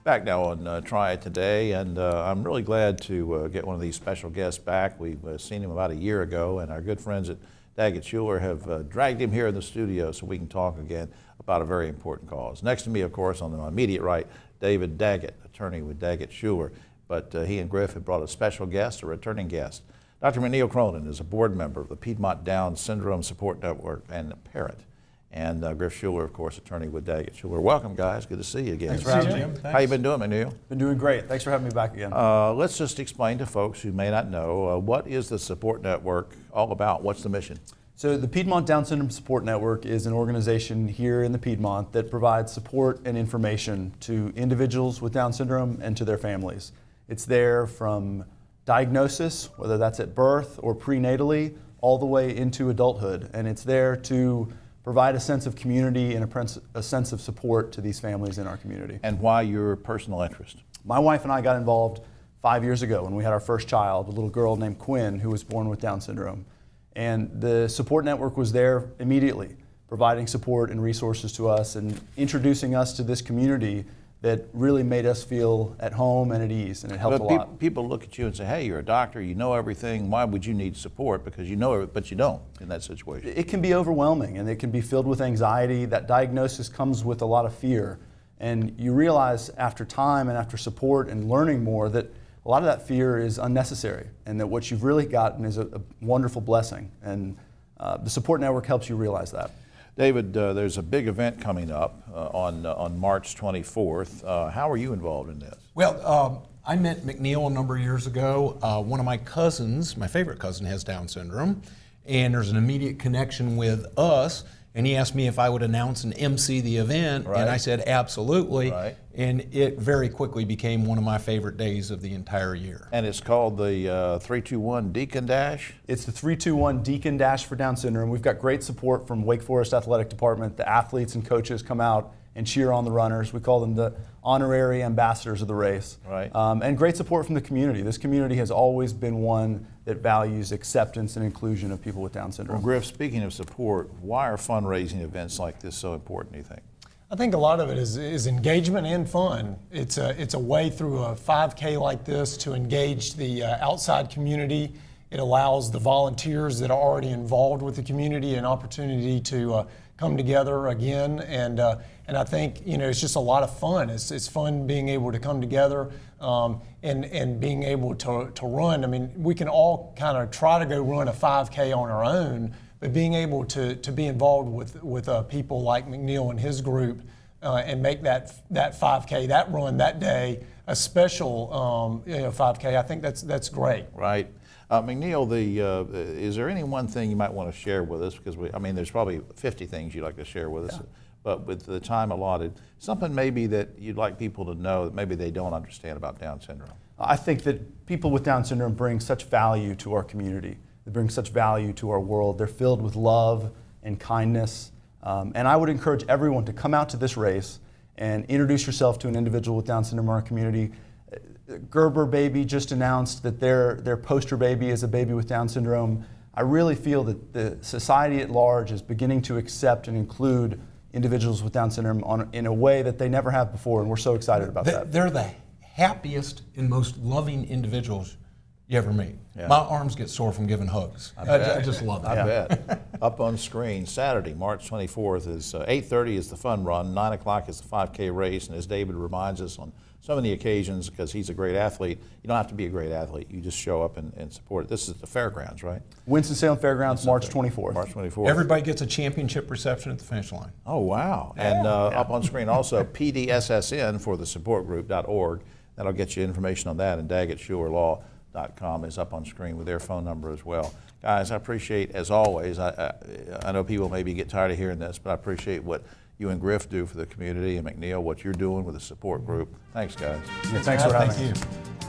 Back now on Triad Today, and I'm really glad to get one of these special guests back. We've seen him about a year ago, and our good friends at Daggett Shuler have dragged him here in the studio so we can talk again about a very important cause. Next to me, of course, on the immediate right, David Daggett, attorney with Daggett Shuler. But he and Griff have brought a special guest, a returning guest. Dr. McNeil Cronin is a board member of the Piedmont Down Syndrome Support Network and a parent. And Griff Shuler, of course, attorney with Daggett Shuler. Welcome, guys. Good to see you again. Thanks for having me. How you been doing, McNeil? Been doing great. Thanks for having me back again. Let's just explain to folks who may not know, what is the support network all about? What's the mission? So the Piedmont Down Syndrome Support Network is an organization here in the Piedmont that provides support and information to individuals with Down syndrome and to their families. It's there from diagnosis, whether that's at birth or prenatally, all the way into adulthood. And it's there to provide a sense of community and a sense of support to these families in our community. And why your personal interest? My wife and I got involved 5 years ago when we had our first child, a little girl named Quinn, who was born with Down syndrome. And the support network was there immediately, providing support and resources to us and introducing us to this community that really made us feel at home and at ease, and it helped a lot. People look at you and say, hey, you're a doctor, you know everything, why would you need support? Because you know it, but you don't in that situation. It can be overwhelming, and it can be filled with anxiety. That diagnosis comes with a lot of fear. And you realize after time and after support and learning more that a lot of that fear is unnecessary, and that what you've really gotten is a wonderful blessing. And the support network helps you realize that. David, there's a big event coming up on March 24th. How are you involved in this? Well, I met McNeil a number of years ago. One of my cousins, my favorite cousin, has Down syndrome, and there's an immediate connection with us. And he asked me if I would announce and MC the event, right. And I said absolutely. Right. And it very quickly became one of my favorite days of the entire year. And it's called the 321 Deacon Dash? It's the 321 Deacon Dash for Down syndrome. We've got great support from Wake Forest Athletic Department. The athletes and coaches come out and cheer on the runners. We call them the honorary ambassadors of the race. Right. And great support from the community. This community has always been one that values acceptance and inclusion of people with Down syndrome. Well, Griff, speaking of support, why are fundraising events like this so important, do you think? I think a lot of it is engagement and fun. It's a way through a 5K like this to engage the outside community. It allows the volunteers that are already involved with the community an opportunity to come together again, and I think it's just a lot of fun. It's fun being able to come together and being able to run. I mean, we can all kind of try to go run a 5K on our own, but being able to be involved with people like McNeil and his group and make that 5K, that run that day, a special 5K, I think that's great. Right. McNeil, is there any one thing you might want to share with us? Because there's probably 50 things you'd like to share with us, but with the time allotted, something maybe that you'd like people to know that maybe they don't understand about Down syndrome. I think that people with Down syndrome bring such value to our community. They bring such value to our world. They're filled with love and kindness. And I would encourage everyone to come out to this race and introduce yourself to an individual with Down syndrome in our community. Gerber Baby just announced that their poster baby is a baby with Down syndrome. I really feel that the society at large is beginning to accept and include individuals with Down syndrome in a way that they never have before, and we're so excited about that. They're the happiest and most loving individuals you ever meet. Yeah. My arms get sore from giving hugs. I just love it. I bet. Up on screen, Saturday, March 24th is 8:30 is the fun run, 9 o'clock is the 5K race, and as David reminds us on so many occasions, because he's a great athlete, you don't have to be a great athlete, you just show up and support it. This is the fairgrounds, right? Winston-Salem Fairgrounds, March 24th. March 24th. Everybody gets a championship reception at the finish line. Oh, wow. And up on screen also, PDSSN for the supportgroup.org. That'll get you information on that, and DaggettShulerLaw.com is up on screen with their phone number as well. Guys, I appreciate, as always, I know people maybe get tired of hearing this, but I appreciate what you and Griff do for the community, and McNeil, what you're doing with the support group. Thanks, guys. Yeah, thanks for having Thank us. you.